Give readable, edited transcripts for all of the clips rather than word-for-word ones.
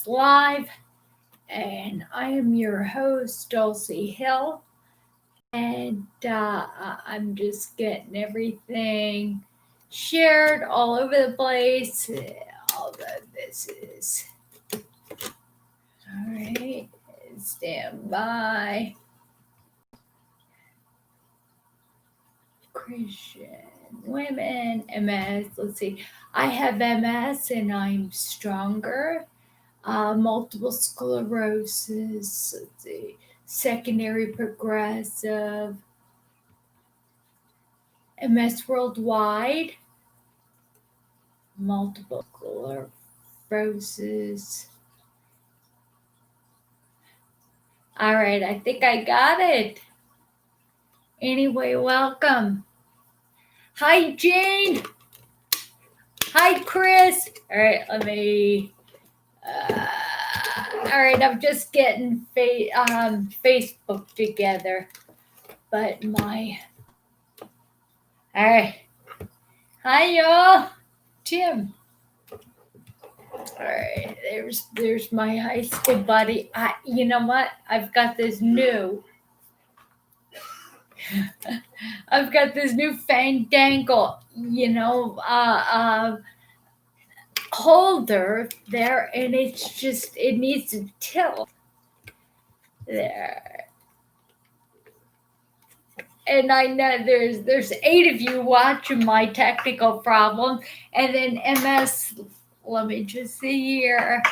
MS Live, and I am your host, Dulci Hill, and I'm just getting everything shared all over the place. Although this is all right, stand by. Christian women, MS. Let's see. I have MS and I'm stronger. Multiple sclerosis, let's see, secondary progressive, MS worldwide, multiple sclerosis. All right, I think I got it. Anyway, welcome. Hi, Jane. Hi, Chris. All right, let me. All right, I'm just getting Facebook together, but my. All right. Hi, y'all. Tim. All right, there's my high school buddy. You know what? I've got this new fandangle, holder there, and it needs to tilt there. And I know there's 8 of you watching my technical problem, and then MS. Let me just see here.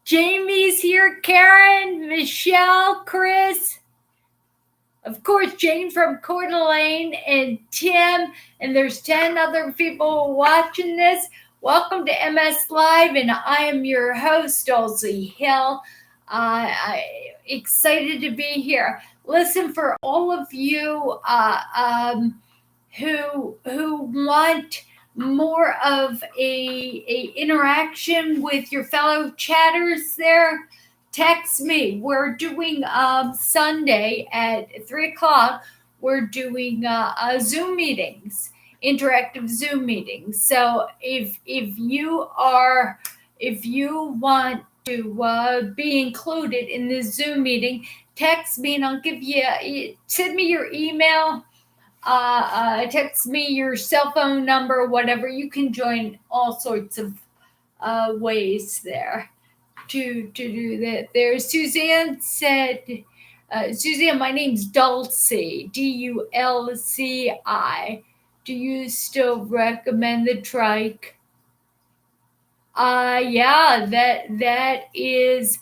Jamie's here, Karen, Michelle, Chris, of course, Jane from Coeur d'Alene, and Tim, and there's 10 other people watching this. Welcome to MS Live, and I am your host, Dulci Hill. I'm excited to be here. Listen, for all of you who want more of a interaction with your fellow chatters there, text me. We're doing Sunday at 3:00. We're doing Zoom meetings, interactive Zoom meetings. So if you want to be included in this Zoom meeting, text me and I'll give you. Send me your email. Text me your cell phone number, whatever. You can join all sorts of ways there to do that. There, Suzanne said, Suzanne, my name's Dulci, Dulci. Do you still recommend the trike? Yeah, that is.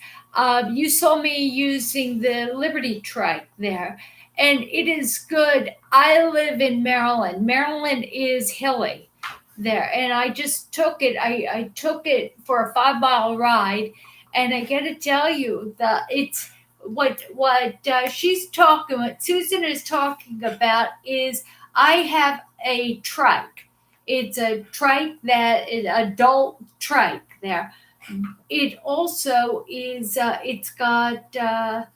You saw me using the Liberty trike there, and it is good. I live in Maryland. Maryland is hilly there, and I just took it. I took it for a 5-mile ride, and I got to tell you that it's what she's talking. What Susan is talking about is I have a trike. It's a trike that is adult trike there. It also is. It's got a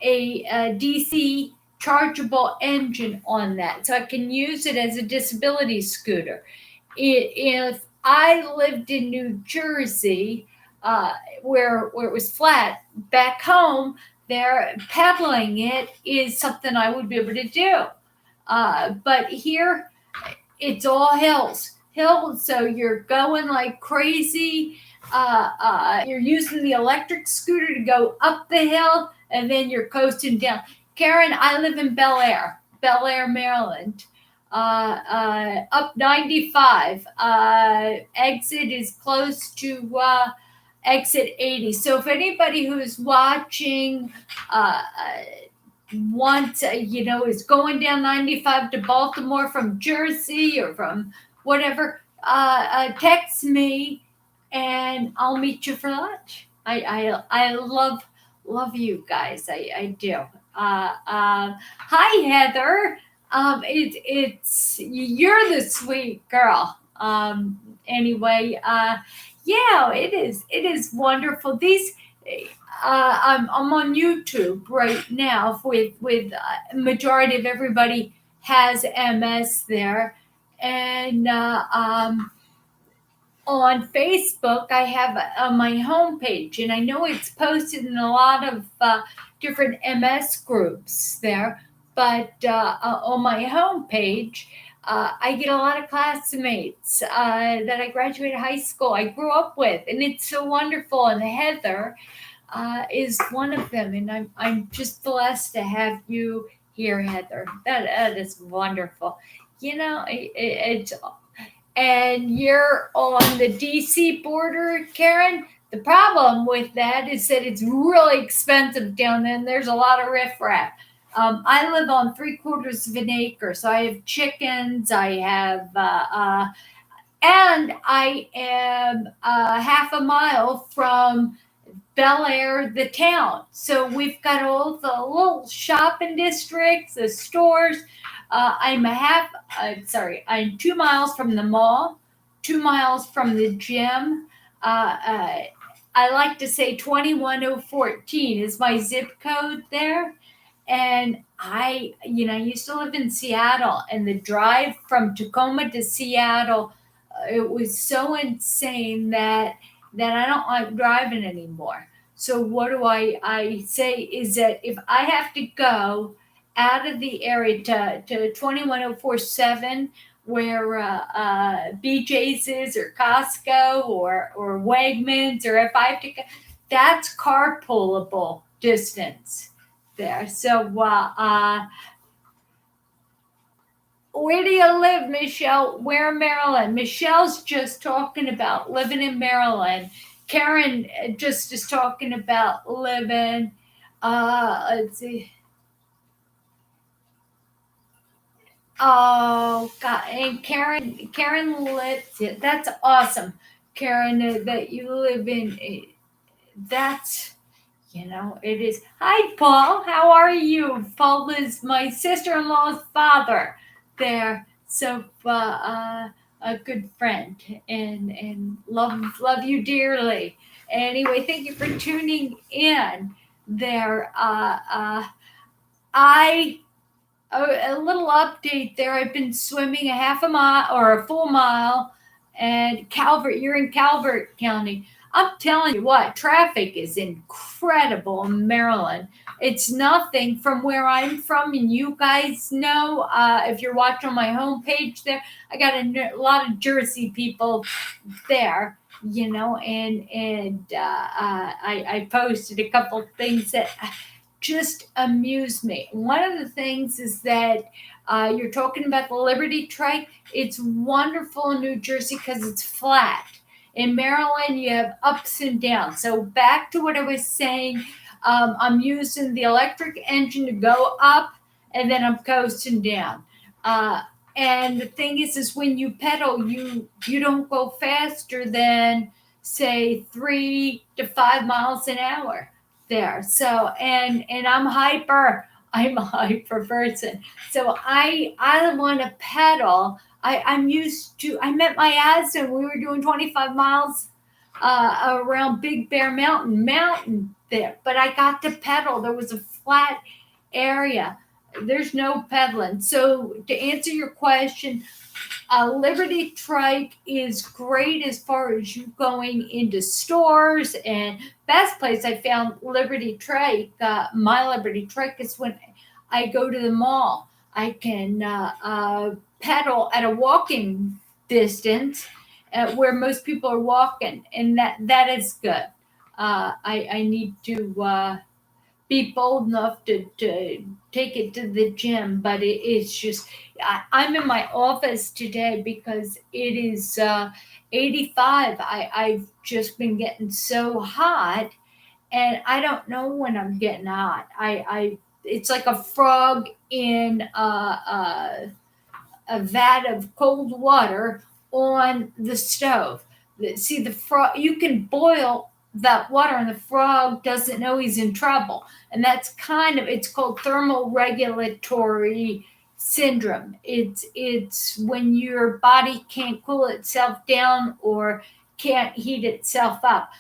DC chargeable engine on that, so I can use it as a disability scooter. If I lived in New Jersey, where it was flat, back home, there pedaling it is something I would be able to do. But here, it's all hills, so you're going like crazy. You're using the electric scooter to go up the hill, and then you're coasting down. Karen, I live in Bel Air, Maryland. Up 95. Exit is close to exit 80. So if anybody who's watching wants, is going down 95 to Baltimore from Jersey or from whatever, text me and I'll meet you for lunch. I love you guys. I do. Hi, Heather. It's you're the sweet girl. Anyway, yeah, it is wonderful. These I'm on YouTube right now with majority of everybody has MS there, and on Facebook, I have my homepage, and I know it's posted in a lot of different MS groups there. But on my homepage, I get a lot of classmates that I graduated high school, I grew up with, and it's so wonderful. And Heather is one of them, and I'm just blessed to have you here, Heather. That is wonderful. It's and you're on the DC border, Karen. The problem with that is that it's really expensive down there, and there's a lot of riffraff. I live on 3/4 of an acre, so I have chickens. I have, and I am half a mile from Bel Air, the town. So we've got all the little shopping districts, the stores. I'm 2 miles from the mall, 2 miles from the gym. I like to say 21014 is my zip code there. And I used to live in Seattle, and the drive from Tacoma to Seattle, it was so insane that I don't like driving anymore. So what do I say is that if I have to go out of the area to 21047, where BJ's is, or Costco, or Wegmans, or if I have to go, that's carpoolable distance there. So where do you live, Michelle? Where in Maryland? Michelle's just talking about living in Maryland. Karen just is talking about living. Let's see. Oh God! And Karen lives. That's awesome, Karen. That you live in. That's it is. Hi, Paul. How are you? Paul is my sister-in-law's father. There, so a good friend, and love you dearly. Anyway, thank you for tuning in. There, I a little update there. I've been swimming a half a mile or a full mile, and Calvert. You're in Calvert County. I'm telling you what, traffic is incredible in Maryland. It's nothing from where I'm from, and you guys know, if you're watching on my homepage there, I got a lot of Jersey people there, and I posted a couple of things that just amuse me. One of the things is that you're talking about the Liberty Trike. It's wonderful in New Jersey because it's flat. In Maryland, you have ups and downs. So back to what I was saying, I'm using the electric engine to go up, and then I'm coasting down. And the thing is when you pedal, you don't go faster than, say, 3 to 5 miles an hour there. So and I'm hyper. I'm a hyper person. So I want to pedal. I'm used to. I met my husband. We were doing 25 miles around Big Bear Mountain there, but I got to pedal. There was a flat area. There's no pedaling. So to answer your question, Liberty Trike is great as far as you going into stores. And best place I found Liberty Trike, my Liberty Trike, is when I go to the mall. I can pedal at a walking distance where most people are walking, and that is good. I need to be bold enough to take it to the gym, but it's just I'm in my office today because it is 85. I've just been getting so hot, and I don't know when I'm getting hot. I it's like a frog in a vat of cold water on the stove. See, the frog, you can boil that water, and the frog doesn't know he's in trouble. And that's it's called thermal regulatory syndrome. It's when your body can't cool itself down or can't heat itself up.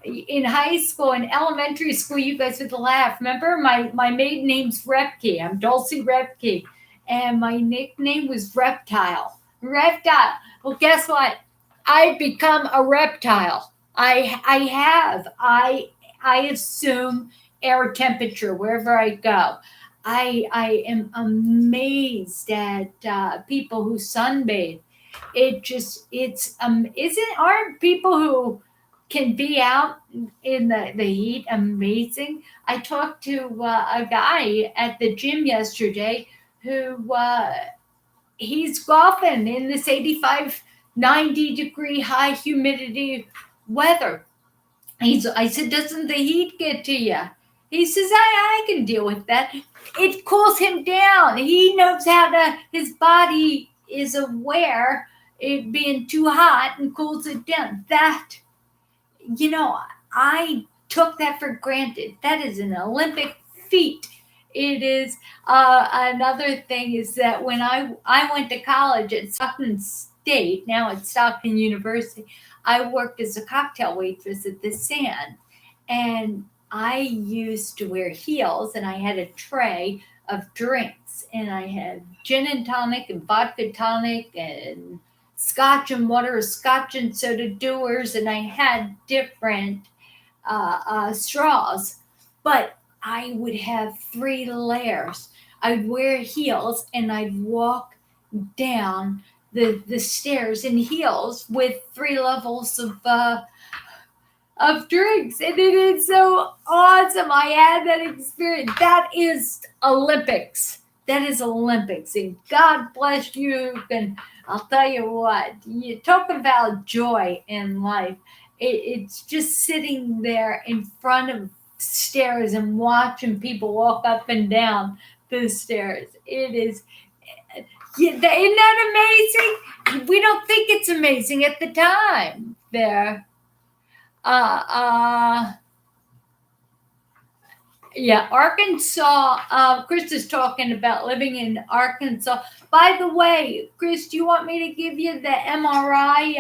In high school and elementary school, you guys would laugh. Remember, my maiden name's Repke. I'm Dulci Repke, and my nickname was Reptile. Reptile. Well, guess what? I become a reptile. I assume air temperature wherever I go. I am amazed at people who sunbathe. Isn't aren't people who can be out in the heat amazing? I talked to a guy at the gym yesterday who he's golfing in this 85, 90-degree high humidity weather. I said, doesn't the heat get to you? He says, I can deal with that. It cools him down. He knows how to, his body is aware it being too hot and cools it down. You know, I took that for granted. That is an Olympic feat. It is. Another thing is that when I went to college at Stockton State, now at Stockton University, I worked as a cocktail waitress at the Sand, and I used to wear heels, and I had a tray of drinks, and I had gin and tonic and vodka tonic and scotch and water, scotch and soda doers, and I had different straws. But I would have 3 layers. I'd wear heels and I'd walk down the stairs in heels with 3 levels of drinks, and it is so awesome. I had that experience. That is Olympics. That is Olympics, and God bless you. And I'll tell you what, you talk about joy in life. It's just sitting there in front of stairs and watching people walk up and down the stairs. It is, isn't that amazing? We don't think it's amazing at the time there. Uh, uh, yeah, Arkansas. Chris is talking about living in Arkansas. By the way, Chris, do you want me to give you the MRI?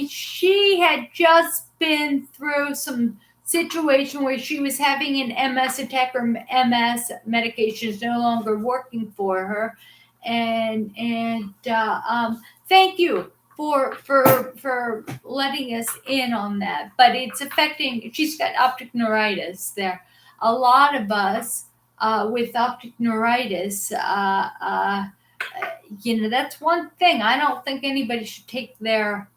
She had just been through some situation where she was having an MS attack. Her MS medication is no longer working for her, and thank you for letting us in on that. But it's affecting. She's got optic neuritis there. A lot of us with optic neuritis, that's one thing. I don't think anybody should take their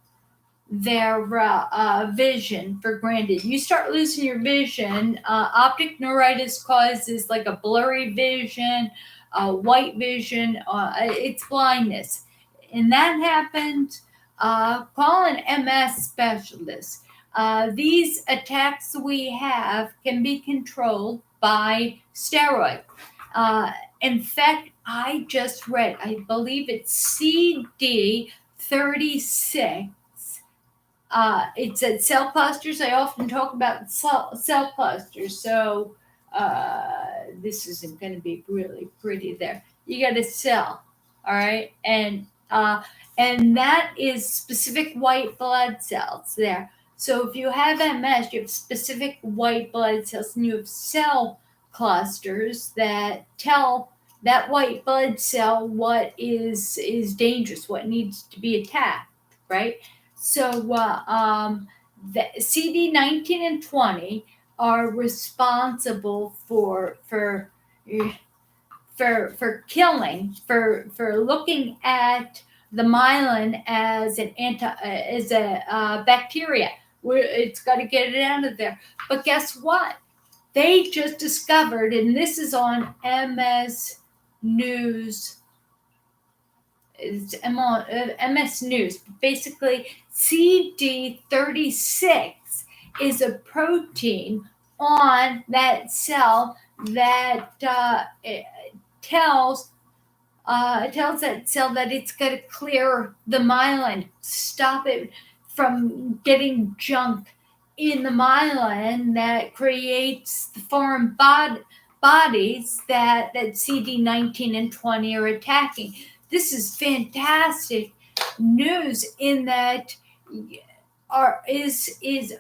vision for granted. You start losing your vision. Optic neuritis causes like a blurry vision, white vision. It's blindness, and that happens. Call an MS specialist. These attacks we have can be controlled by steroid. In fact, I just read, I believe it's CD36. It's at cell clusters. I often talk about cell clusters. So this isn't going to be really pretty there. You got a cell, all right? And that is specific white blood cells there. So if you have MS, you have specific white blood cells, and you have cell clusters that tell that white blood cell what is dangerous, what needs to be attacked, right? So the CD19 and 20 are responsible for killing, for looking at the myelin as a bacteria. It's got to get it out of there. But guess what? They just discovered, and this is on MS News. It's MS News. Basically, CD36 is a protein on that cell that tells that cell that it's got to clear the myelin, stop it from getting junk in the myelin that creates the foreign bodies that CD19 and 20 are attacking. This is fantastic news in that is it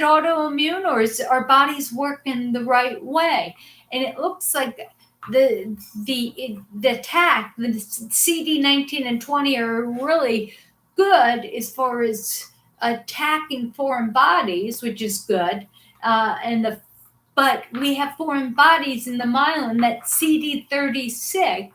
autoimmune, or is our bodies working the right way? And it looks like the attack, the CD19 and 20 are really good as far as attacking foreign bodies, which is good. But we have foreign bodies in the myelin. That CD36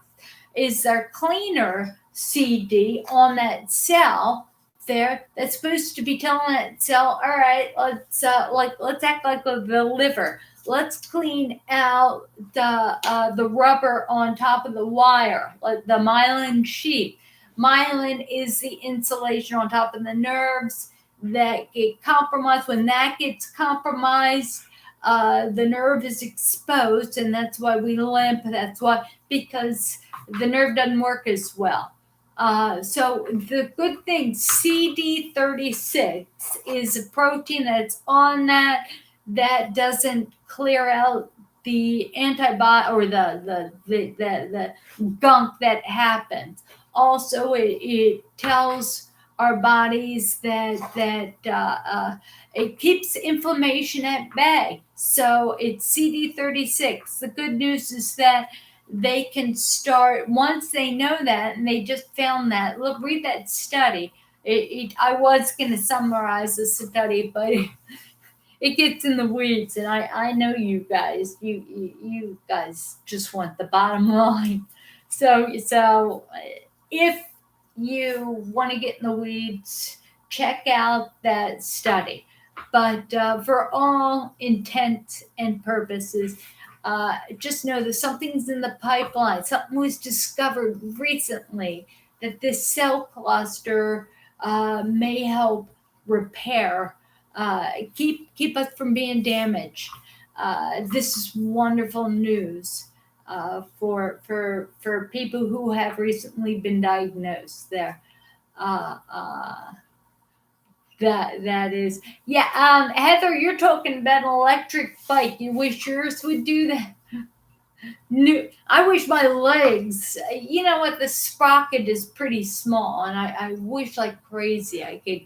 is our cleaner CD on that cell there that's supposed to be telling that cell, all right, let's act like the liver. Let's clean out the rubber on top of the wire, like the myelin sheath. Myelin is the insulation on top of the nerves that get compromised. When that gets compromised, the nerve is exposed, and that's why we limp. That's why, because the nerve doesn't work as well. So the good thing, CD36 is a protein that's on that doesn't clear out the antibody or the gunk that happens. Also, it tells our bodies that it keeps inflammation at bay. So it's CD36. The good news is that they can start, once they know that, and they just found that. Look, read that study. I was going to summarize the study, but it gets in the weeds, and I know you guys. You guys just want the bottom line. So if you want to get in the weeds, check out that study. But for all intents and purposes, just know that something's in the pipeline. Something was discovered recently that this cell cluster may help repair, keep us from being damaged. This is wonderful news for people who have recently been diagnosed. There, that is, yeah. Heather, you're talking about an electric bike. You wish yours would do that. I wish my legs, you know what, the sprocket is pretty small, and I wish like crazy I could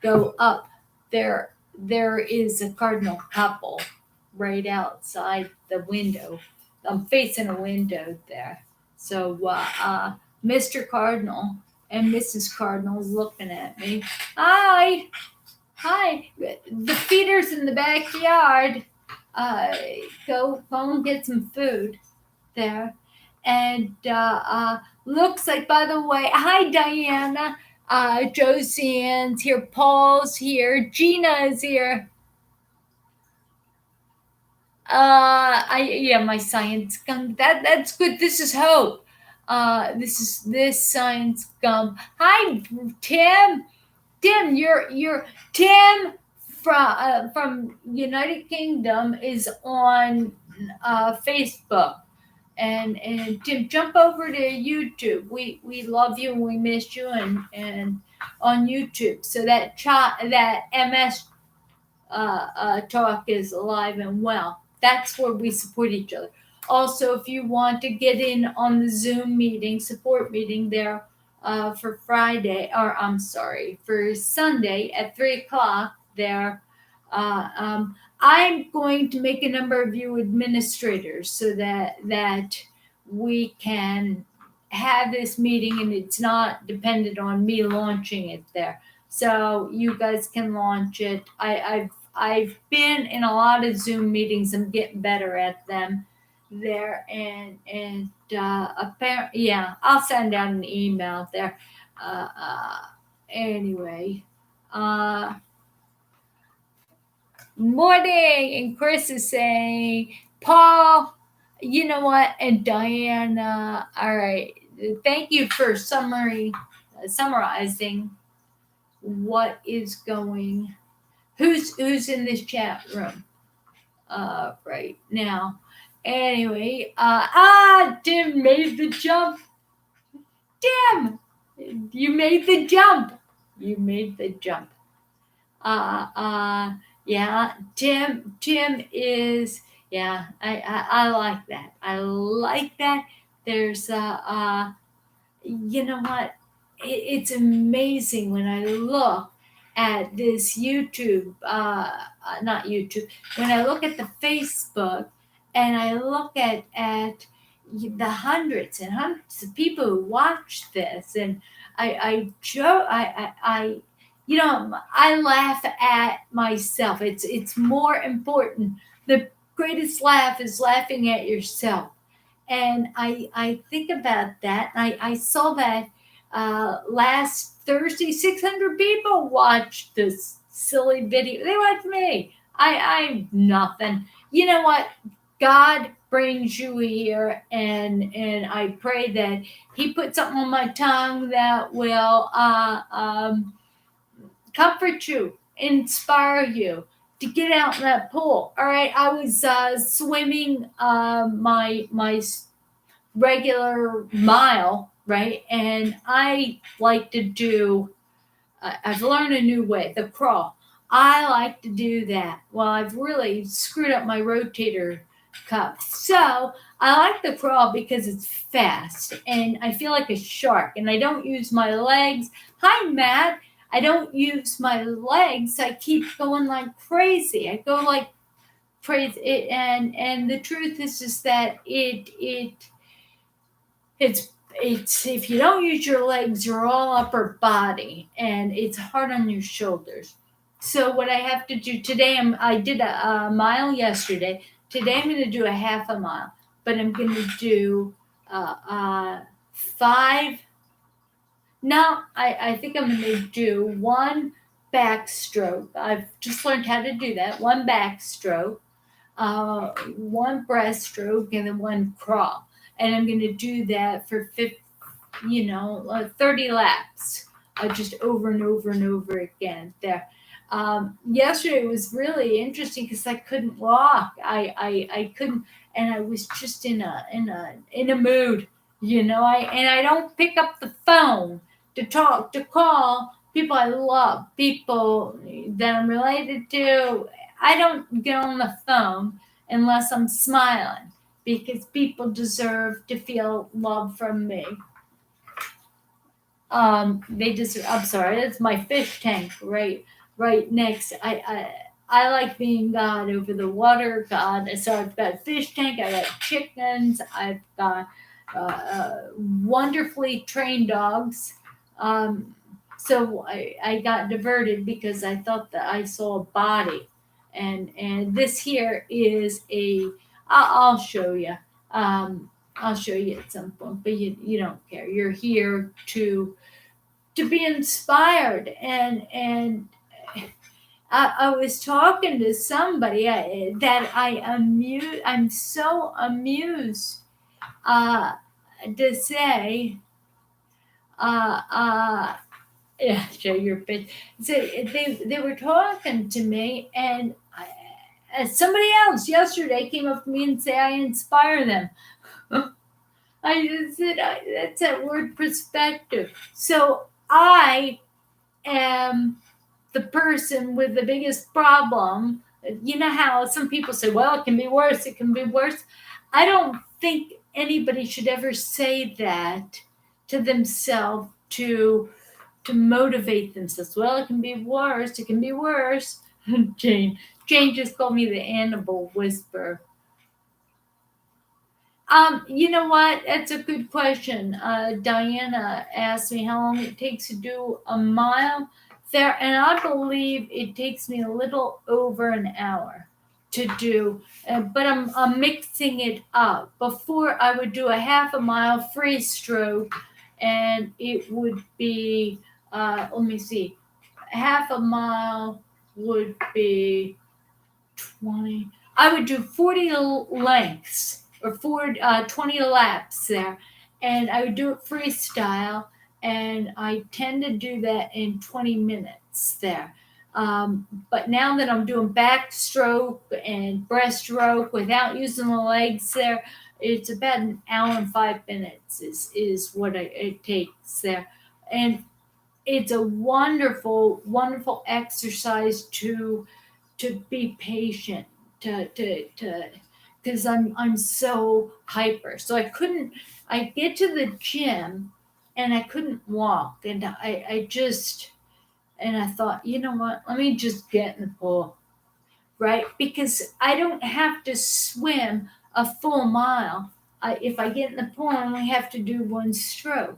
go up there. There is a cardinal couple right outside the window. I'm facing a window there. So Mr. Cardinal and Mrs. Cardinal is looking at me. Hi. The feeder's in the backyard. Go and get some food there. And looks like, by the way, hi Diana. Josian's here, Paul's here, Gina is here. My science gum. That's good. This is hope. This science gum. Hi, Tim. Tim, you're Tim from United Kingdom is on Facebook. And Tim, jump over to YouTube. We love you and we miss you, and on YouTube. So that MS talk is alive and well. That's where we support each other. Also, if you want to get in on the Zoom meeting, support meeting there for Sunday at 3:00 there. I'm going to make a number of you administrators so that we can have this meeting and it's not dependent on me launching it there. So you guys can launch it. I've been in a lot of Zoom meetings. I'm getting better at them there, and apparently, yeah, I'll send out an email there. Anyway, morning, and Chris is saying, Paul, you know what, and Diana. All right, thank you for summarizing what is going. Who's in this chat room right now? Anyway, Tim made the jump. Tim, you made the jump. Yeah, Tim is, yeah, I like that. I like that. There's you know what? It's amazing when I look at this YouTube, not YouTube, when I look at the Facebook and I look at the hundreds and hundreds of people who watch this, and I joke, I laugh at myself. It's more important. The greatest laugh is laughing at yourself. And I think about that. I saw that last Thursday, 600 people watched this silly video. They watched me. I'm nothing. You know what? God brings you here, and I pray that He put something on my tongue that will comfort you, inspire you to get out in that pool. All right, I was swimming my regular mile, right, and I like to do. I've learned a new way, the crawl. I like to do that. Well, I've really screwed up my rotator cuff. So I like the crawl because it's fast and I feel like a shark and I don't use my legs. Hi, Matt. I don't use my legs. I keep going like crazy. I go like crazy. And the truth is just that it's if you don't use your legs, you're all upper body, and it's hard on your shoulders. So what I have to do today, I did a mile yesterday. Today I'm going to do a half a mile, but I'm going to do five. No, I think I'm going to do one backstroke. I've just learned how to do that. One backstroke, one breaststroke, and then one crawl. And I'm going to do that for 30 laps, just over and over and over again there. Yesterday was really interesting because I couldn't walk. I couldn't, and I was just in a mood, I don't pick up the phone to call people I love, people that I'm related to. I don't get on the phone unless I'm smiling because people deserve to feel love from me. They just, I'm sorry, that's my fish tank right next. I like being God over the water God. So I've got a fish tank, I got chickens, I've got wonderfully trained dogs. So I got diverted because I thought that I saw a body, and this here is I'll show you. I'll show you at some point, but you don't care. You're here to be inspired, and I was talking to somebody I'm so amused to say yeah, show your pitch. So they were talking to me, and somebody else yesterday came up to me and say I inspire them. I just said that's that word perspective. So I am the person with the biggest problem. You know how some people say, well, it can be worse, it can be worse. I don't think anybody should ever say that to themselves to motivate themselves. Well, it can be worse, it can be worse. Jane just called me the animal whisperer. You know what? That's a good question. Diana asked me how long it takes to do a mile there, and I believe it takes me a little over an hour to do. But I'm mixing it up. Before I would do a half a mile free stroke, and it would be let me see, half a mile would be 20. I would do 40 lengths or 20 laps there, and I would do it freestyle, and I tend to do that in 20 minutes there. But now that I'm doing backstroke and breaststroke without using the legs there, it's about an hour and 5 minutes is what it takes there. And it's a wonderful, wonderful exercise to be patient, to because I'm so hyper. So I get to the gym and I couldn't walk, and I just, and I thought, you know what, let me just get in the pool, right? Because I don't have to swim a full mile. If I get in the pool, I only have to do one stroke.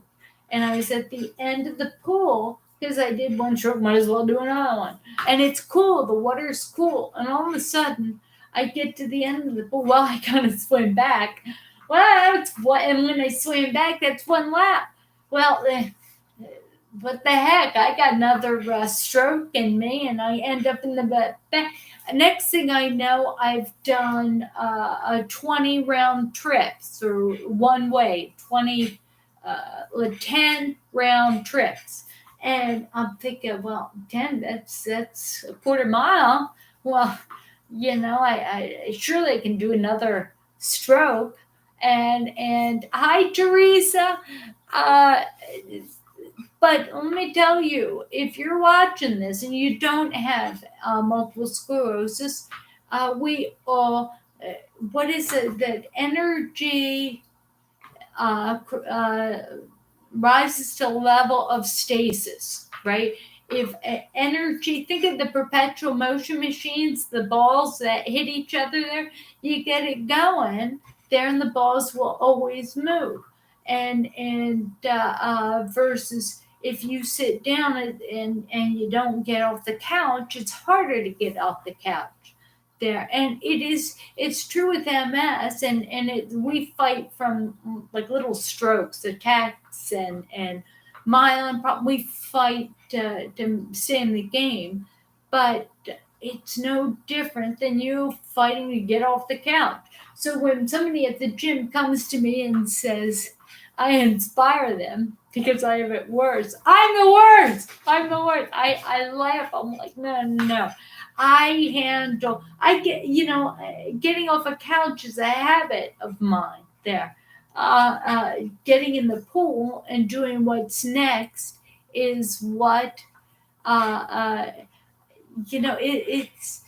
and I was at the end of the pool because I did one stroke, might as well do another one. And it's cool, the water's cool. And all of a sudden, I get to the end of the pool. Well, I kind of swim back. Well, that's what, and when I swim back, that's one lap. Well, what the heck? I got another stroke in me, and I end up in the back. Next thing I know, I've done a 20 round trips or one way, 10 round trips. And I'm thinking, well, 10, that's a quarter mile. Well, I surely can do another stroke. And hi, Teresa. Uh, but let me tell you, if you're watching this and you don't have multiple sclerosis, we all, what is it that energy rises to a level of stasis, right? If energy, think of the perpetual motion machines, the balls that hit each other there, you get it going there, and the balls will always move. And versus if you sit down and you don't get off the couch, it's harder to get off the couch there. And it's true with MS, and we fight from like little strokes, attacks, and myelin problem. We fight to stay in the game, but it's no different than you fighting to get off the couch. So when somebody at the gym comes to me and says I inspire them because I have it worse, I'm the worst. I laugh. I'm like, no. I get, getting off a couch is a habit of mine there. Getting in the pool and doing what's next is what, uh, uh, it's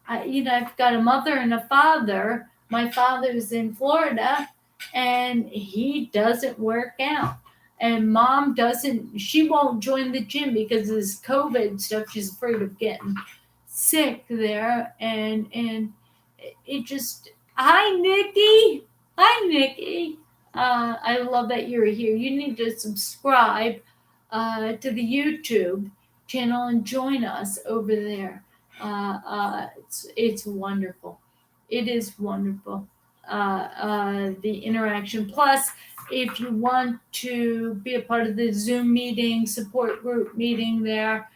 I've got a mother and a father. My father's in Florida and he doesn't work out. And mom doesn't, she won't join the gym because of this COVID stuff. She's afraid of getting sick there. And it just, hi, Nikki. Hi, Nikki. I love that you're here. You need to subscribe to the YouTube channel and join us over there. It's wonderful. It is wonderful. The interaction. Plus, if you want to be a part of the Zoom meeting, support group meeting there,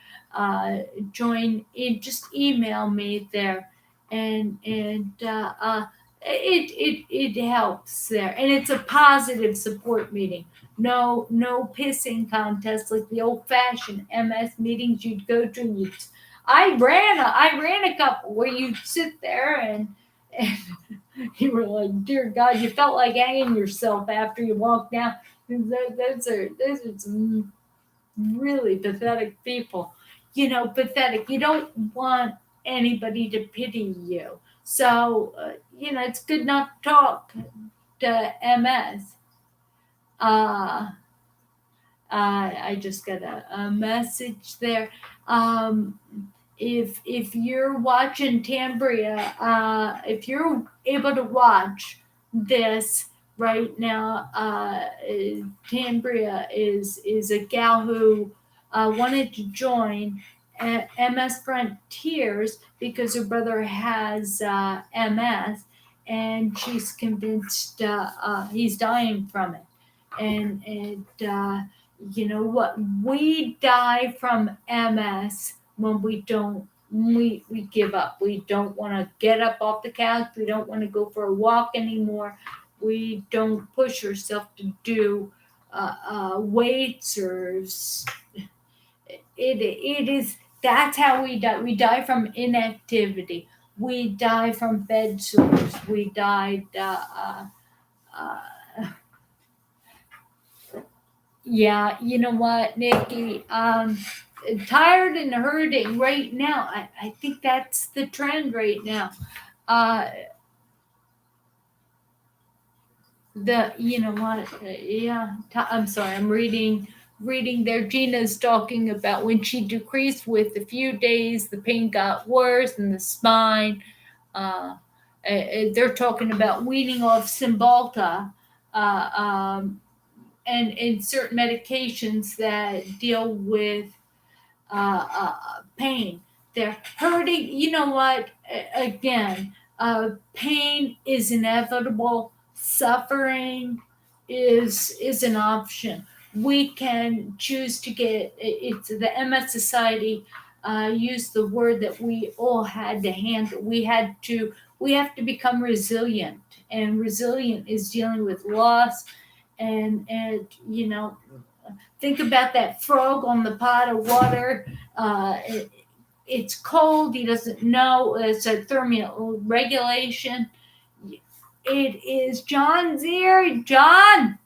join in. Just email me there, and it helps there, and it's a positive support meeting. No pissing contests like the old fashioned MS meetings you'd go to. I ran a couple where you'd sit there and you were like, dear God, you felt like hanging yourself after you walked down. Those are some really pathetic people. Pathetic. You don't want anybody to pity you. So, it's good not to talk to MS. I just got a message there. If you're watching Tambria, if you're able to watch this right now, Tambria is a gal who wanted to join MS Frontiers because her brother has MS, and she's convinced he's dying from it. And you know what? We die from MS when we give up. We don't want to get up off the couch. We don't want to go for a walk anymore. We don't push ourselves to do weights or it is. That's how we die. We die from inactivity. We die from bed sores. We died. Yeah, you know what, Nikki? Tired and hurting right now. I think that's the trend right now. Uh, you know what? Yeah, I'm sorry. I'm reading there. Gina's talking about when she decreased with a few days, the pain got worse in the spine. They're talking about weaning off Cymbalta. and certain medications that deal with pain. They're hurting. You know what? Again, pain is inevitable. Suffering is an option. We can choose to get. It's the MS Society used the word that we all had to handle. We had to. We have to become resilient, and resilient is dealing with loss, and think about that frog on the pot of water. It's cold. He doesn't know it's a thermal regulation. It is John's ear, John.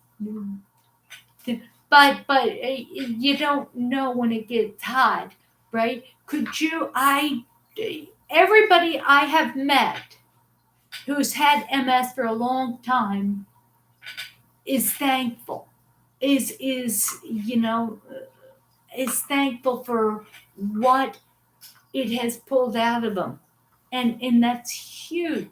But you don't know when it gets hot, right? Could you? Everybody I have met who's had MS for a long time is thankful. Is thankful for what it has pulled out of them, and that's huge.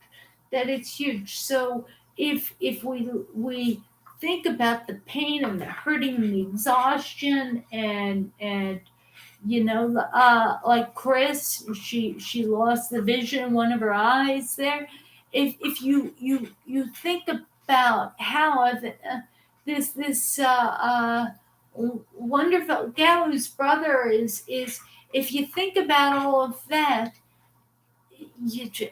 That it's huge. So if we think about the pain and the hurting and the exhaustion and like Chris, she lost the vision in one of her eyes there. If you think about how this wonderful gal whose brother is if you think about all of that,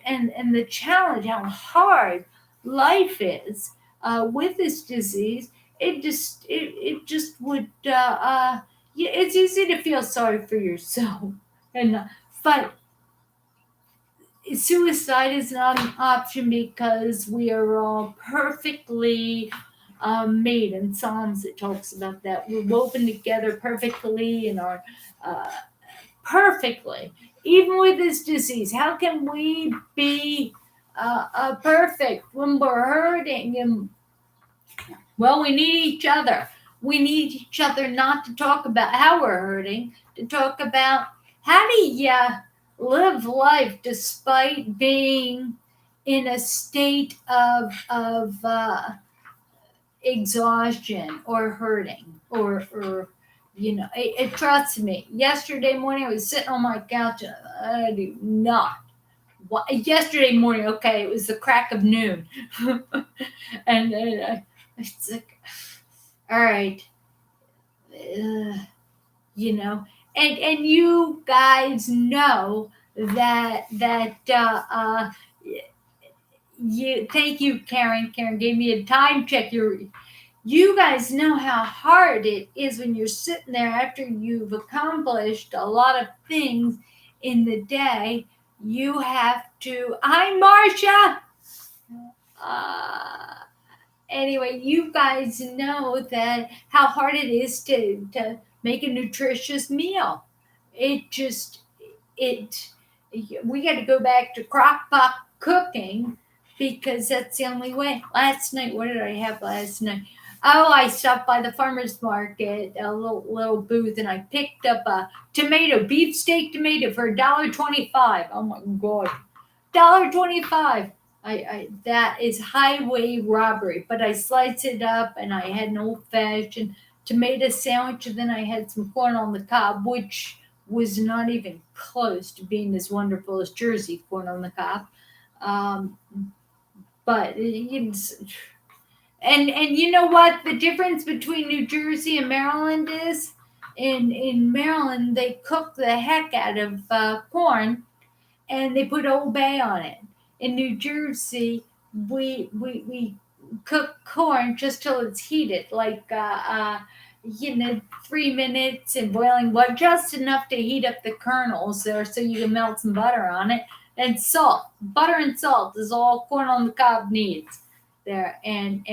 and the challenge, how hard life is with this disease, it just would yeah, it's easy to feel sorry for yourself, and but suicide is not an option because we are all perfectly made. In Psalms, it talks about that we're woven together perfectly in our uh, perfectly. Even with this disease, how can we be perfect when we're hurting? And well, we need each other. We need each other not to talk about how we're hurting, to talk about how do you live life despite being in a state of exhaustion or hurting or trust me, yesterday morning I was sitting on my couch and I do not. Yesterday morning, okay, it was the crack of noon, and it's like, all right, uh, you know, and you guys know that you. Thank you, Karen. Karen gave me a time check. You guys know how hard it is when you're sitting there after you've accomplished a lot of things in the day. You have to. Hi, Marcia. Uh, anyway, you guys know that how hard it is to make a nutritious meal. It just it we got to go back to crock pot cooking because that's the only way. Last night, what did I have last night? Oh, I stopped by the farmer's market, a little booth, and I picked up a beefsteak tomato for $1.25. Oh my god, $1.25. I that is highway robbery. But I sliced it up and I had an old fashioned tomato sandwich, and then I had some corn on the cob, which was not even close to being as wonderful as Jersey corn on the cob. Um, but and you know what the difference between New Jersey and Maryland is? In Maryland, they cook the heck out of corn and they put Old Bay on it. In New Jersey, we cook corn just till it's heated, like 3 minutes in boiling water, just enough to heat up the kernels there, so you can melt some butter on it, and salt. Butter and salt is all corn on the cob needs there, and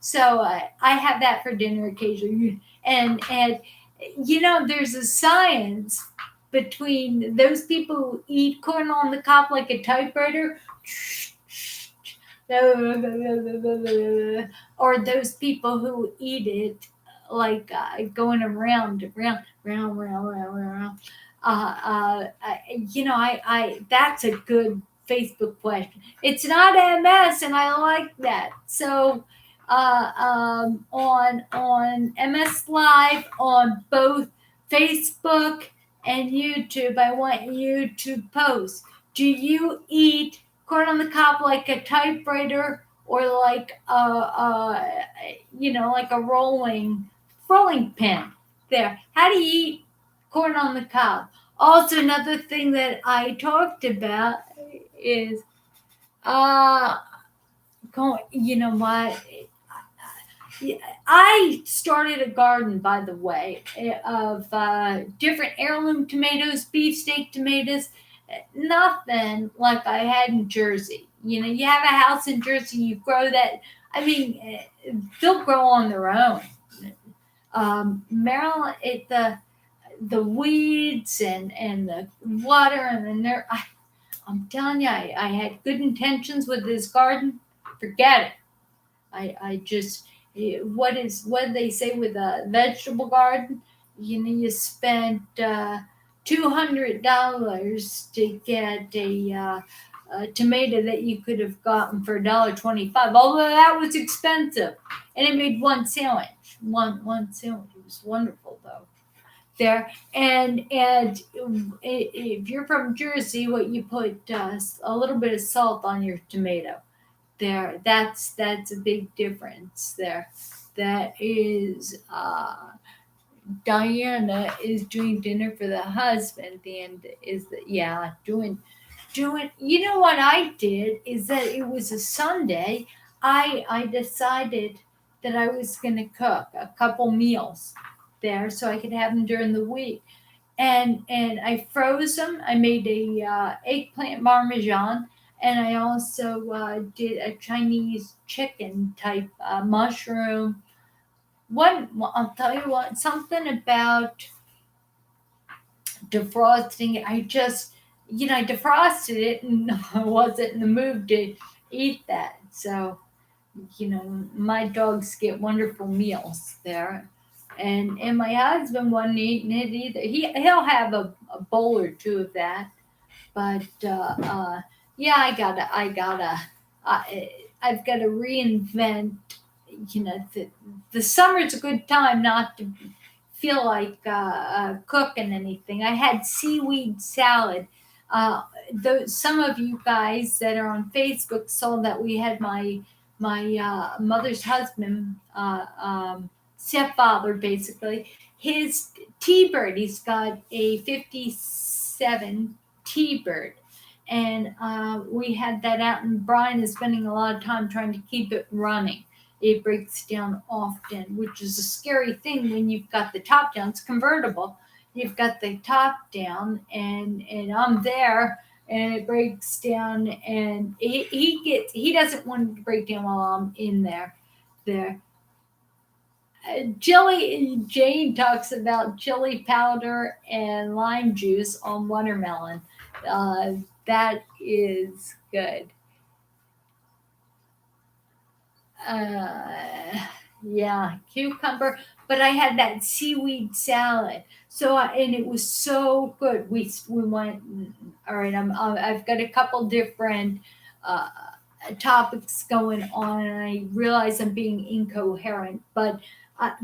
so I have that for dinner occasionally, and there's a science between those people who eat corn on the cob like a typewriter or those people who eat it like going round. I that's a good Facebook question. It's not MS, and I like that. So on MS Live on both Facebook and YouTube. I want you to post. Do you eat corn on the cob like a typewriter or like like a rolling pin? There. How do you eat corn on the cob? Also, another thing that I talked about is uh you know what? Yeah, I started a garden, by the way, of different heirloom tomatoes, beefsteak tomatoes, nothing like I had in Jersey. You have a house in Jersey, you grow that. I mean, they'll grow on their own. Maryland, the weeds and the water and the I'm telling you, I had good intentions with this garden. Forget it. I just what do they say with a vegetable garden? You spent $200 to get a tomato that you could have gotten for $1.25. Although that was expensive, and it made one sandwich. One sandwich. It was wonderful though. There and if you're from Jersey, what you put a little bit of salt on your tomato there. That's a big difference there. That is Diana is doing dinner for the husband and is that yeah doing you know what I did is that it was a Sunday. I decided that I was gonna cook a couple meals there so I could have them during the week and I froze them. I made a eggplant parmesan, and I also did a Chinese chicken type mushroom. I'll tell you what, something about defrosting. I defrosted it, and I wasn't in the mood to eat that. So my dogs get wonderful meals there. And my husband wasn't eating it either. He'll have a bowl or two of that, but yeah, I've got to reinvent. The summer's a good time not to feel like cooking anything. I had seaweed salad. Some of you guys that are on Facebook saw that we had my mother's husband, stepfather, basically. His T-bird. He's got a '57 T-bird, and we had that out. And Brian is spending a lot of time trying to keep it running. It breaks down often, which is a scary thing when you've got the top down. It's convertible. You've got the top down, and I'm there, and it breaks down, and he doesn't want it to break down while I'm in there. Jane talks about chili powder and lime juice on watermelon. That is good. Uh, yeah, cucumber. But I had that seaweed salad, and it was so good. We went. All right, I've got a couple different uh, topics going on, and I realize I'm being incoherent. But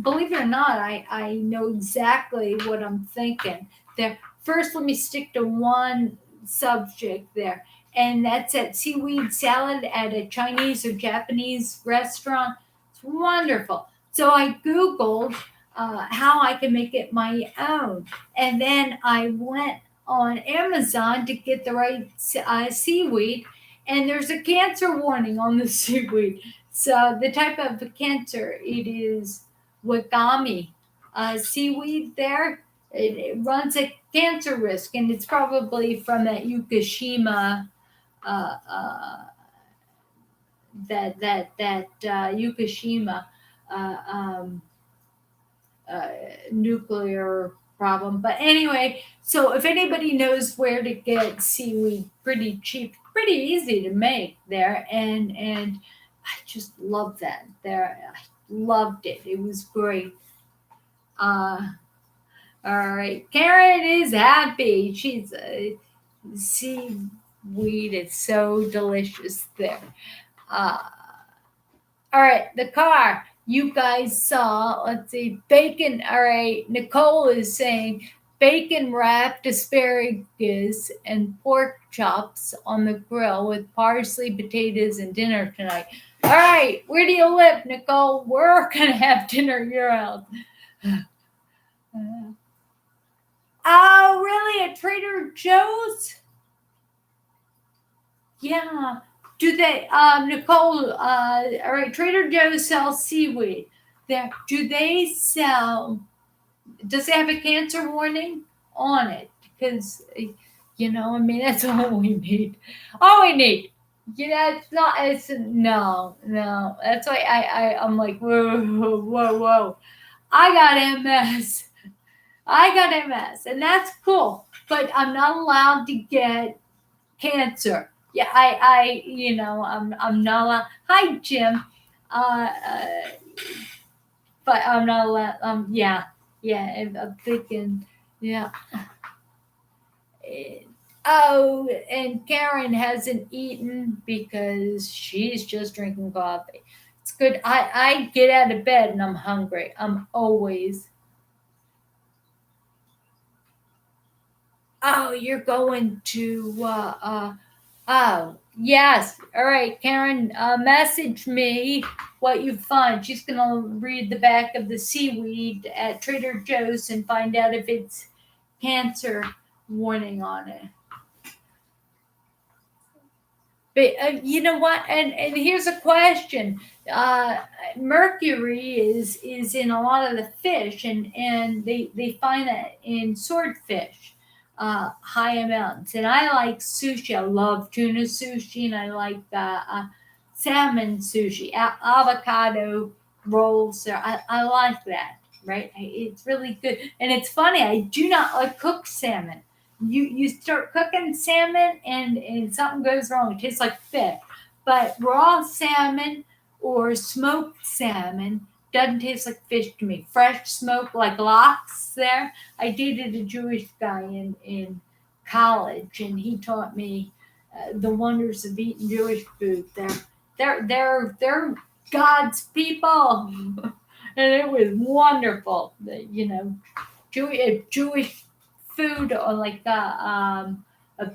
believe it or not, I know exactly what I'm thinking. There. First, let me stick to one subject there, and that's that seaweed salad at a Chinese or Japanese restaurant. It's wonderful. So I Googled how I can make it my own. And then I went on Amazon to get the right seaweed. And there's a cancer warning on the seaweed. So the type of cancer it is Wagami seaweed there. It runs a cancer risk, and it's probably from that Fukushima uh, uh, Fukushima uh, um, uh, nuclear problem. But anyway, so if anybody knows where to get seaweed pretty cheap, pretty easy to make there, and I just love that there. I loved it. It was great. Uh, all right, Karen is happy. She's seaweed is so delicious there. Uh, All right, the car. You guys saw, let's see, bacon. All right, Nicole is saying bacon wrapped asparagus and pork chops on the grill with parsley, potatoes, and dinner tonight. All right, where do you live, Nicole? We're going to have dinner at your house. Oh, really? At Trader Joe's? Yeah. Do they, Nicole, all right, Trader Joe's sells seaweed. There, do they sell, does it have a cancer warning on it? Because, I mean, that's all we need. All we need. It's not, no. That's why I'm like, whoa. I got MS. I got MS, and that's cool. But I'm not allowed to get cancer. Yeah, I'm not allowed. Hi, Jim. But I'm not allowed. I'm thinking, yeah. Oh, and Karen hasn't eaten because she's just drinking coffee. It's good. I get out of bed and I'm hungry. I'm always. Oh, you're going to. Oh, yes. All right, Karen, message me what you find. She's going to read the back of the seaweed at Trader Joe's and find out if it's cancer warning on it. But you know what? And here's a question. Mercury is in a lot of the fish, and they find that in swordfish, high amounts. And I like sushi. I love tuna sushi, and I like salmon sushi, avocado rolls. I like that. Right? It's really good, and it's funny. I do not like cooked salmon. You start cooking salmon and something goes wrong. It tastes like fish. But raw salmon or smoked salmon doesn't taste like fish to me. Fresh smoked like lox there. I dated a Jewish guy in college and he taught me the wonders of eating Jewish food. They're God's people. And it was wonderful. Jewish food or like a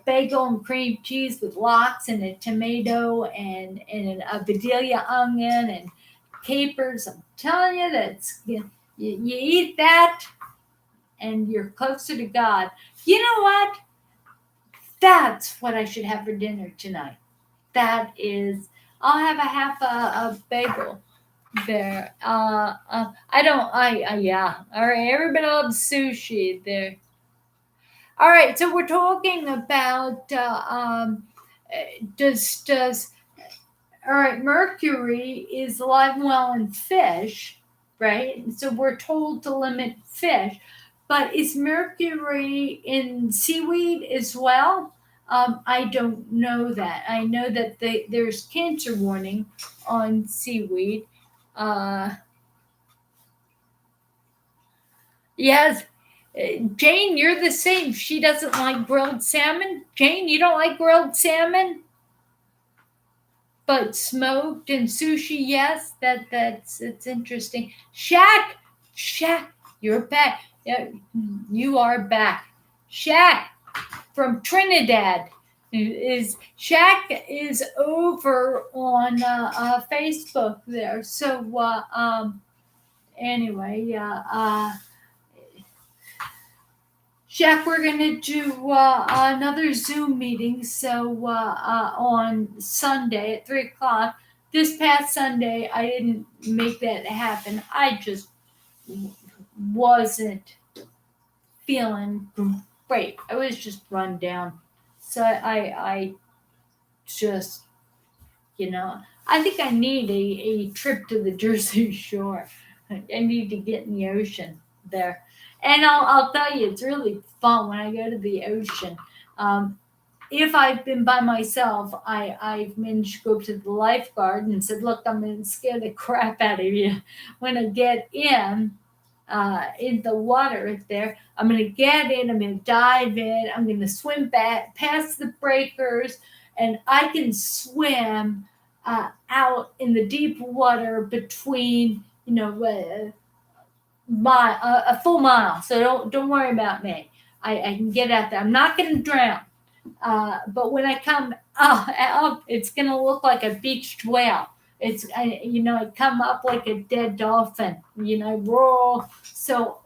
bagel and cream cheese with lox and a tomato and a Vidalia onion and capers. I'm telling you, you eat that and you're closer to God. You know what? That's what I should have for dinner tonight. That is, I'll have a half a bagel there. Yeah. All right, everybody loves sushi there. All right, so we're talking about does all right, mercury is alive and well in fish, right? So we're told to limit fish, but is mercury in seaweed as well? I don't know that. I know that there's cancer warning on seaweed. Yes, Jane, you're the same. She doesn't like grilled salmon. Jane, you don't like grilled salmon, but smoked and sushi, yes. It's interesting. Shaq, you're back. Yeah, you are back. Shaq from Trinidad is Shaq is over on Facebook there. So anyway, Jack, we're going to do another Zoom meeting. So on Sunday at 3 o'clock. This past Sunday, I didn't make that happen. I just wasn't feeling great. I was just run down. So I just, I think I need a trip to the Jersey Shore. I need to get in the ocean there. And I'll tell you, it's really fun when I go to the ocean. If I've been by myself, I've managed to go up to the lifeguard and said, "Look, I'm going to scare the crap out of you when I get in the water there. I'm going to get in. I'm going to dive in. I'm going to swim back past the breakers, and I can swim out in the deep water between, a full mile. So don't worry about me. I can get out there. I'm not going to drown. But when I come up, it's going to look like a beached whale. I come up like a dead dolphin. Roar. So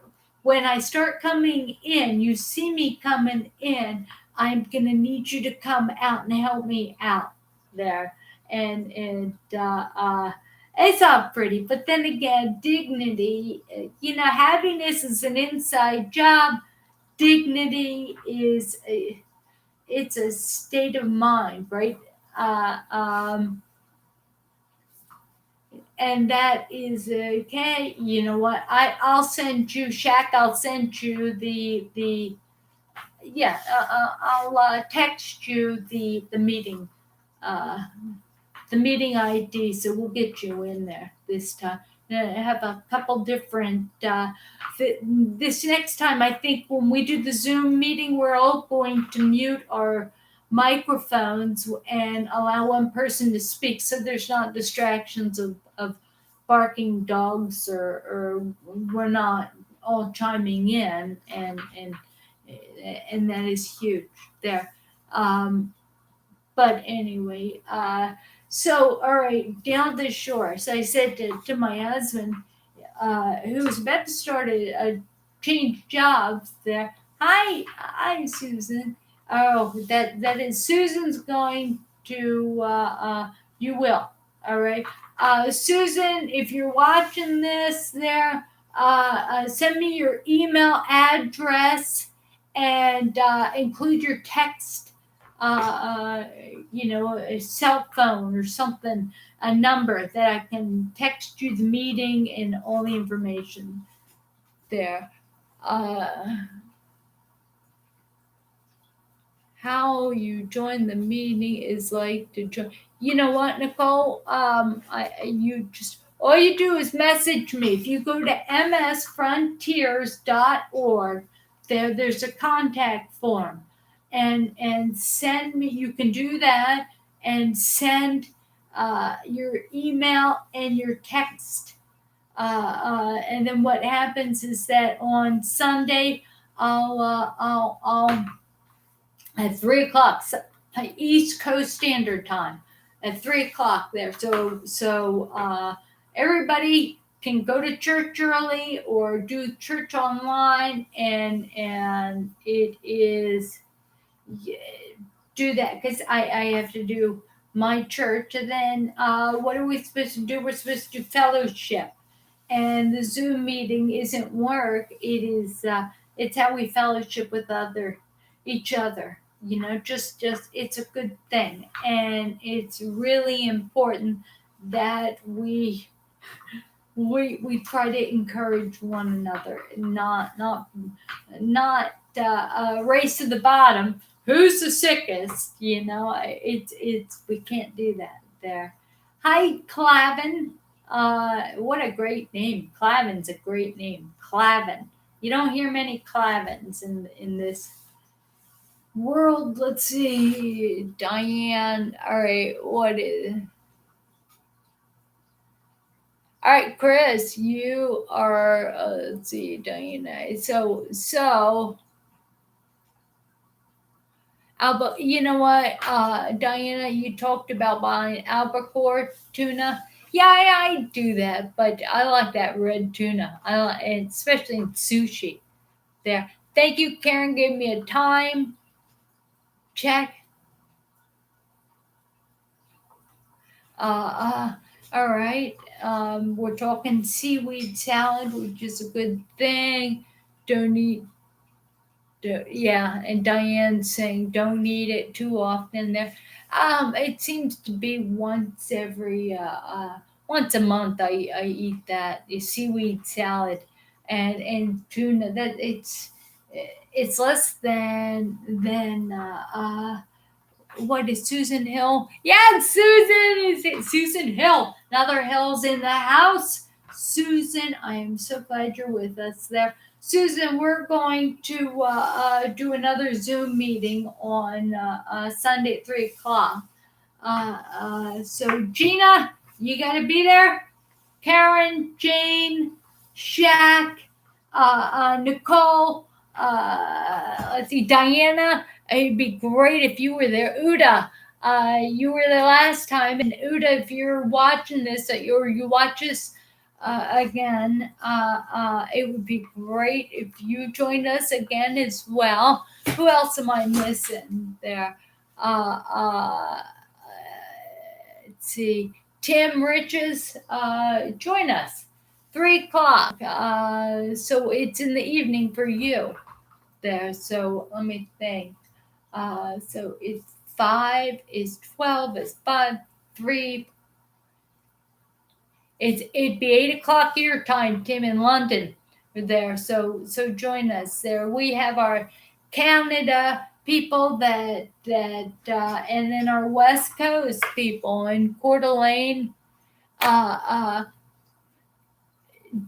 when I start coming in, you see me coming in. I'm going to need you to come out and help me out there. And it's all pretty, but then again, dignity. Happiness is an inside job. Dignity is it's a state of mind, right? Uh, um, and that is okay. You know what? I'll send you, Shaq. I'll send you the yeah. I'll text you the meeting. Uh, the meeting ID, so we'll get you in there this time. I have a couple different. This next time, I think when we do the Zoom meeting, we're all going to mute our microphones and allow one person to speak, so there's not distractions of barking dogs or we're not all chiming in, and that is huge there. But anyway, so all right, down the shore. So I said to my husband, who was about to start a change jobs there. Hi, Susan. Oh, that is Susan's going to. You will. All right, Susan. If you're watching this, there, send me your email address and include your text a cell phone or something, a number that I can text you the meeting and all the information there. How you join the meeting is like to join. You know what, Nicole? You just all you do is message me. If you go to msfrontiers.org, there's a contact form, and send me. You can do that and send your email and your text. And then what happens is that on Sunday, I'll at 3 o'clock East Coast Standard Time at 3 o'clock there. So everybody can go to church early or do church online, and it is do that because I have to do my church, and then what are we supposed to do? We're supposed to do fellowship, and the Zoom meeting isn't work. It's how we fellowship with each other. Just it's a good thing, and it's really important that we try to encourage one another, not race to the bottom. Who's the sickest? It's we can't do that there. Hi, Clavin. What a great name. Clavin's a great name. Clavin. You don't hear many Clavins in this world. Let's see. Diane. All right. What is. All right, Chris, you are, let's see, Diana. So, Alba, you know what, Diana, you talked about buying albacore tuna. Yeah, I do that, but I like that red tuna. Especially in sushi. There. Thank you, Karen. Gave me a time check. All right. We're talking seaweed salad, which is a good thing. Don't eat. Yeah, and Diane's saying don't eat it too often. There, it seems to be once a month. I eat that the seaweed salad, and tuna. That it's less than what is Susan Hill? Yeah, Susan is it. Susan Hill. Another Hill's in the house. Susan, I am so glad you're with us there. Susan, we're going to do another Zoom meeting on Sunday at 3 o'clock. So Gina, you got to be there. Karen, Jane, Shaq, Nicole, let's see, Diana. It'd be great if you were there. Uda, you were there last time. And Uda, if you're watching this or you watch us again, it would be great if you joined us again as well. Who else am I missing there? Let's see. Tim Riches, join us. 3 o'clock. So it's in the evening for you there. So let me think. So it's 5 is 12 is 5, 3. It'd be 8 o'clock your time, Tim, in London there. So join us there. We have our Canada people that and then our West Coast people in Coeur d'Alene,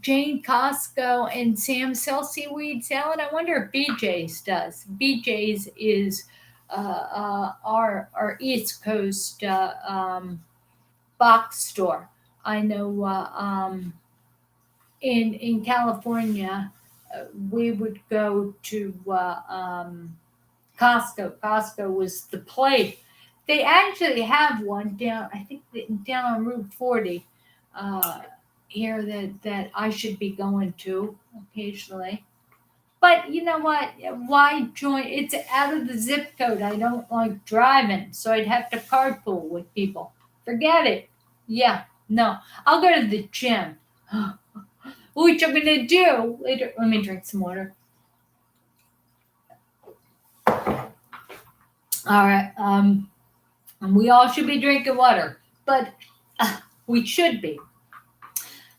Jane Costco and Sam sell seaweed salad. I wonder if BJ's does. BJ's is our East Coast box store. I know in California we would go to Costco. Costco was the place. They actually have one down. I think down on Route 40 here that I should be going to occasionally. But you know what? Why join? It's out of the zip code. I don't like driving, so I'd have to carpool with people. Forget it. Yeah, no. I'll go to the gym, which I'm gonna do later. Let me drink some water. All right. And we all should be drinking water, but we should be.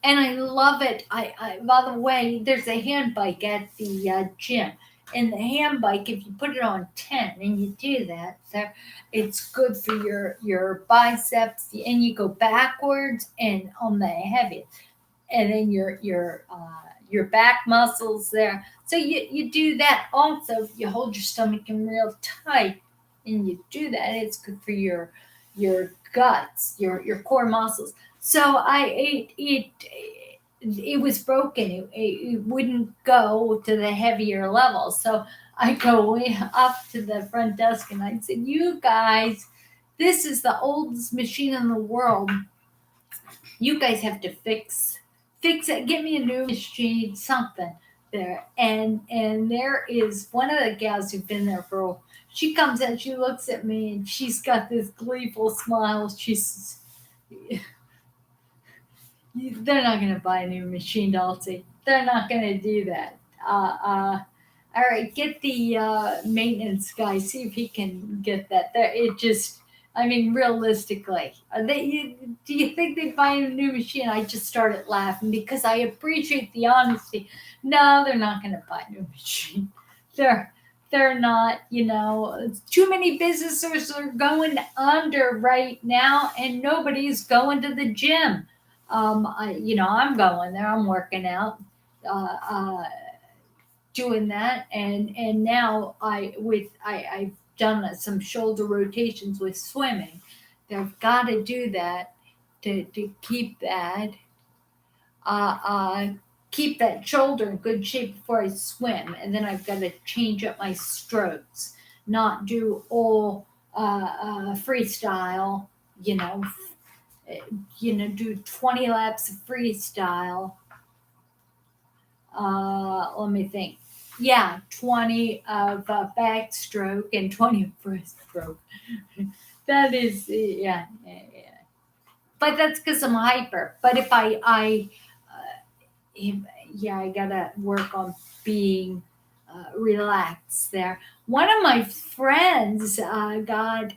And I love it. I by the way, there's a hand bike at the gym, and the hand bike, if you put it on 10 and you do that, there, it's good for your biceps, and you go backwards and on the heavy, and then your back muscles there. So you do that also. You hold your stomach in real tight, and you do that. It's good for your guts, your core muscles. So I ate it. It was broken. It wouldn't go to the heavier levels. So I go way up to the front desk and I said, "You guys, this is the oldest machine in the world. You guys have to fix it. Get me a new machine, something there." And there is one of the gals who've been there for. She comes in, she looks at me, and she's got this gleeful smile. She says, "They're not going to buy a new machine, Dulci. They're not going to do that. All right, get the maintenance guy. See if he can get that. There, it just. I mean, realistically, do you think they'd buy a new machine?" I just started laughing because I appreciate the honesty. No, they're not going to buy a new machine. They're not. Too many businesses are going under right now, and nobody's going to the gym. I'm going there. I'm working out, doing that, and now I've done some shoulder rotations with swimming. I've got to do that to keep that keep that shoulder in good shape before I swim, and then I've got to change up my strokes, not do all freestyle. Do 20 laps of freestyle. Let me think. Yeah, 20 of backstroke and 20 of breaststroke. That is, yeah. But that's because I'm hyper. But if I gotta work on being relaxed there. One of my friends got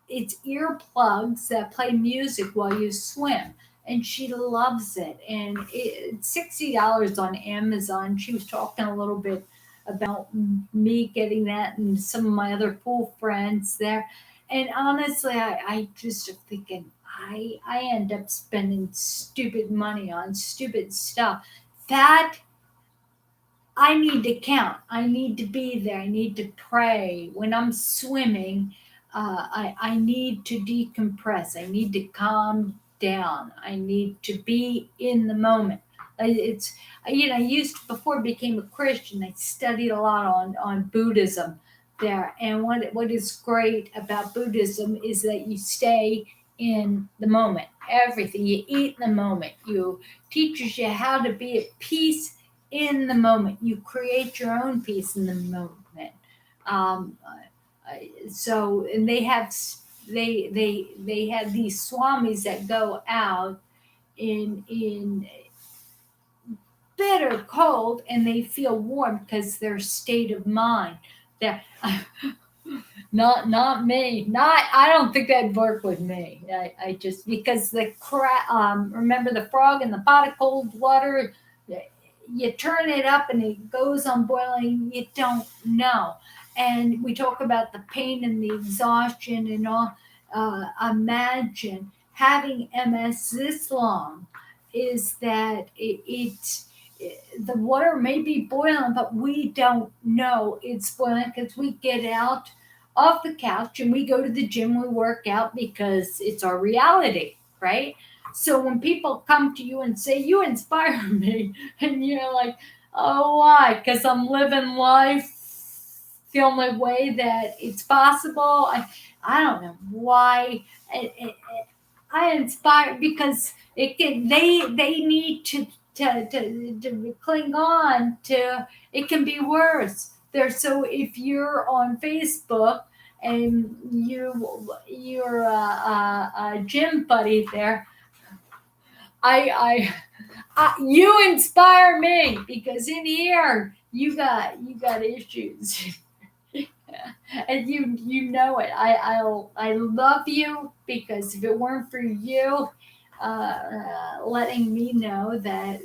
it's earplugs that play music while you swim, and she loves it. And it's $60 on Amazon. She was talking a little bit about me getting that and some of my other pool friends there. And honestly, I just am thinking I end up spending stupid money on stupid stuff that I need to count. I need to be there. I need to pray when I'm swimming. I need to decompress. I need to calm down. I need to be in the moment. It's I used to, before I became a Christian, I studied a lot on Buddhism there. And what is great about Buddhism is that you stay in the moment. Everything you eat in the moment. You teaches you how to be at peace in the moment. You create your own peace in the moment. Um, so and they have these swamis that go out in bitter cold and they feel warm because their state of mind that not me, not I don't think that'd work with me. I just because remember the frog in the pot of cold water, you turn it up and it goes on boiling, you don't know. And we talk about the pain and the exhaustion and all. Imagine having MS this long is that the water may be boiling, but we don't know it's boiling because we get out off the couch and we go to the gym, we work out because it's our reality, right? So when people come to you and say, "You inspire me," and you're like, "Oh, why? Because I'm living life the only way that it's possible." I don't know why. I inspire because they need to cling on to it can be worse. There so if you're on Facebook and you're a gym buddy there, you inspire me because in here you got issues. And you know it. I love you because if it weren't for you, letting me know that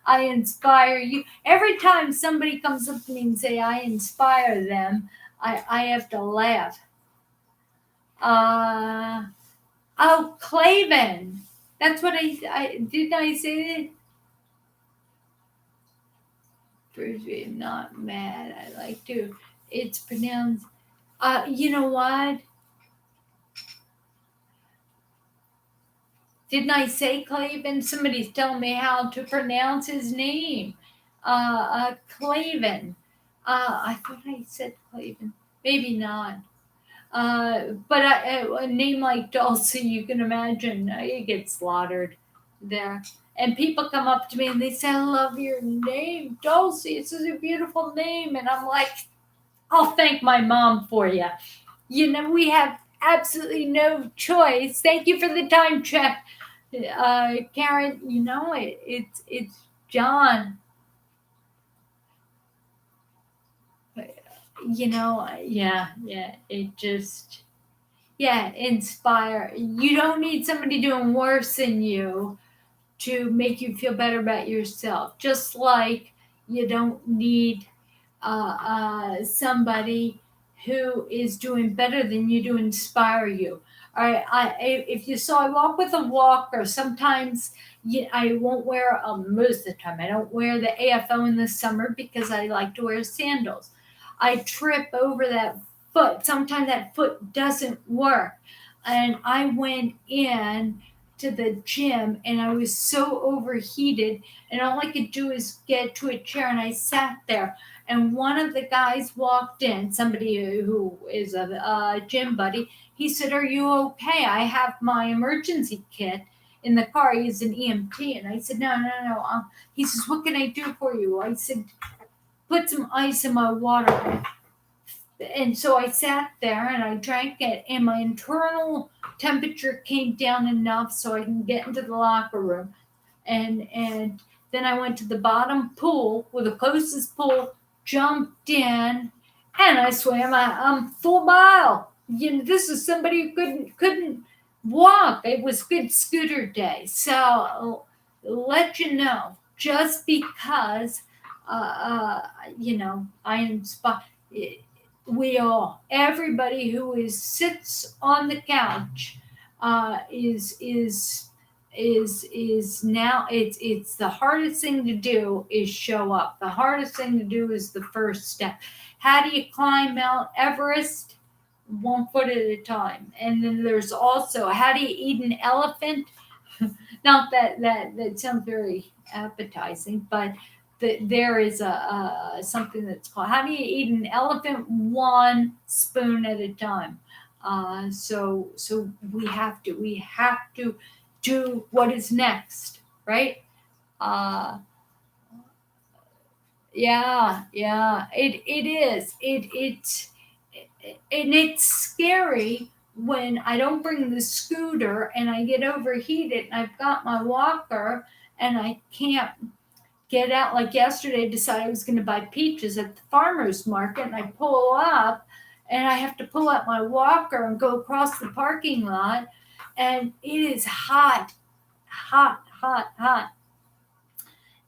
I inspire you. Every time somebody comes up to me and say I inspire them, I have to laugh. Uh, oh, Claven. That's what I didn't I say that? First, not mad. I like to. It's pronounced. You know what? Didn't I say Claven? Somebody's telling me how to pronounce his name. Claven. I thought I said Claven. Maybe not. But a name like Dulci, you can imagine, it gets slaughtered there. And people come up to me and they say, "I love your name, Dulci. It's such a beautiful name." And I'm like, "I'll thank my mom for you." We have absolutely no choice. Thank you for the time check, Karen. It's John. Yeah. It just inspire. You don't need somebody doing worse than you to make you feel better about yourself. Just like you don't need somebody who is doing better than you to inspire you. All right, if you saw I walk with a walker, sometimes I won't wear most of the time. I don't wear the AFO in the summer because I like to wear sandals. I trip over that foot. Sometimes that foot doesn't work, and I went in to the gym and I was so overheated, and all I could do is get to a chair and I sat there and one of the guys walked in, somebody who is a gym buddy. He said, "Are you okay? I have my emergency kit in the car." He's an EMT. And I said, "No, no, no." He says, "What can I do for you?" I said, "Put some ice in my water." And so I sat there and I drank it, and my internal temperature came down enough so I can get into the locker room. And then I went to the bottom pool, with the closest pool, jumped in, and I swam a full mile. This is somebody who couldn't walk. It was good scooter day. So let you know, just because I inspire. We all, everybody who sits on the couch, is now it's the hardest thing to do is show up. The hardest thing to do is the first step. How do you climb Mount Everest? 1 foot at a time. And then there's also, how do you eat an elephant? Not that sounds very appetizing, but there is a something that's called, how do you eat an elephant? 1 spoon at a time. So we have to do what is next, right? Uh, yeah, it is. And it's scary when I don't bring the scooter and I get overheated and I've got my walker and I can't get out. Like yesterday, I decided I was going to buy peaches at the farmer's market, and I pull up and I have to pull out my walker and go across the parking lot, and it is hot, hot, hot, hot.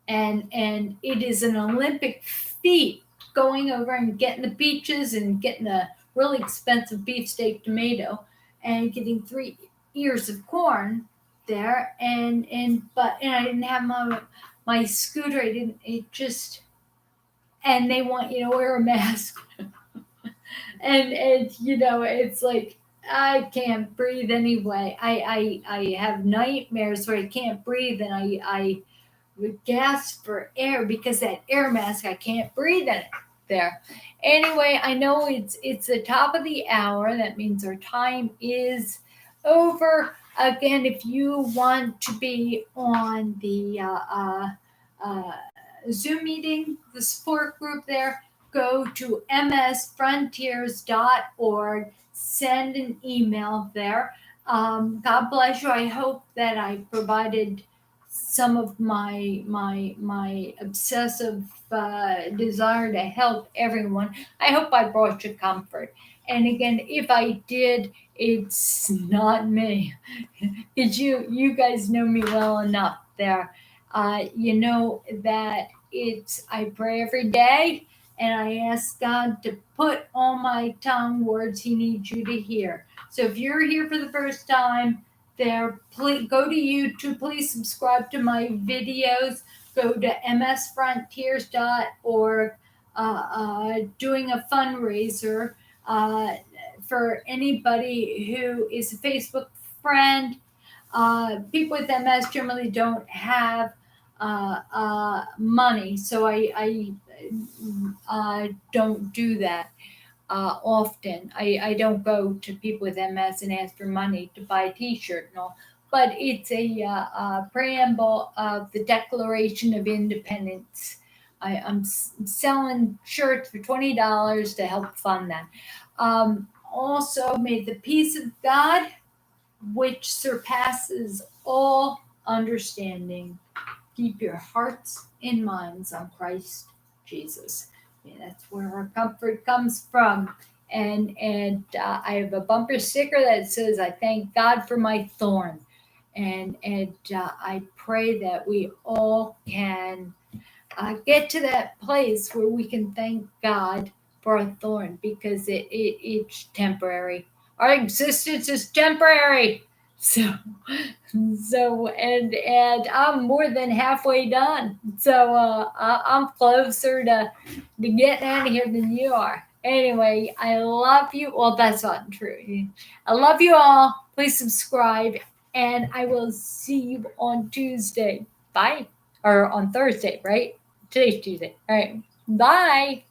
And it is an Olympic feat going over and getting the peaches and getting a really expensive beefsteak tomato and getting 3 ears of corn there, and I didn't have my scooter. I didn't. It just, and they want you to wear a mask, and it's like I can't breathe anyway. I have nightmares where I can't breathe, and I would gasp for air because that air mask, I can't breathe in it there. Anyway, I know it's the top of the hour. That means our time is over. Again, if you want to be on the uh, Zoom meeting, the support group there, go to msfrontiers.org, send an email there. God bless you. I hope that I provided some of my obsessive desire to help everyone. I hope I brought you comfort. And again, if I did, it's not me. Because you guys know me well enough there. You know that I pray every day, and I ask God to put on my tongue words He needs you to hear. So if you're here for the first time, there, please go to YouTube. Please subscribe to my videos. Go to msfrontiers.org. Doing a fundraiser for anybody who is a Facebook friend. People with MS generally don't have money, so I don't do that often. I don't go to people with MS and ask for money to buy a T-shirt and all, but it's a preamble of the Declaration of Independence. I'm selling shirts for $20 to help fund that. Also, may the peace of God, which surpasses all understanding, keep your hearts and minds on Christ Jesus. Yeah, that's where our comfort comes from. And I have a bumper sticker that says, "I thank God for my thorn," and I pray that we all can get to that place where we can thank God for a thorn, because it's temporary. Our existence is temporary. So I'm more than halfway done. So I'm closer to getting out of here than you are. Anyway, I love you. Well, that's not true. I love you all. Please subscribe, and I will see you on Tuesday. Bye. Or on Thursday, right? Today's Tuesday. All right. Bye.